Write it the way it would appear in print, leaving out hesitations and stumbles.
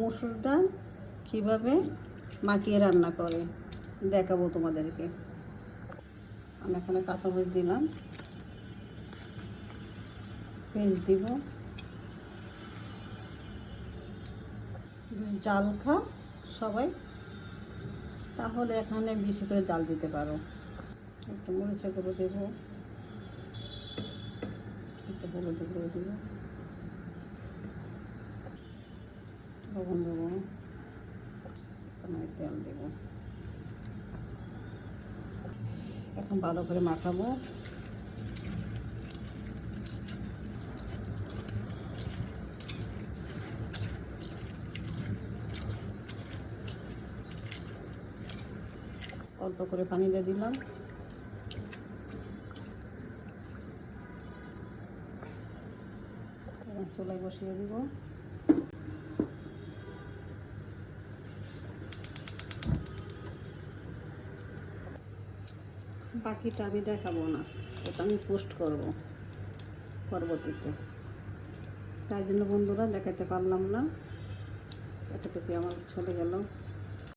মসুর ডাল কীভাবে মাখিয়ে রান্না করে দেখাবো তোমাদেরকে। আমি এখানে কাঁচামরিচ দিলাম, পেঁয়াজ দিব। জাল খাও সবাই, তাহলে এখানে বেশি করে জাল দিতে পারো। একটু মরিচের গুঁড়ো দেবো, একটু হলুদের গুঁড়ো দেবো, লবণ দেবো, তেল দেবো। এখন ভালো করে মাখাবো। অল্প করে পানি দিয়ে দিলাম। চুলায় বসিয়ে দিব। বাকিটা আমি দেখাবো না, ওটা আমি পোস্ট করব পরবর্তীতে। তাই জন্য বন্ধুরা দেখাতে পারলাম না, এতটুকু আমার চলে গেল।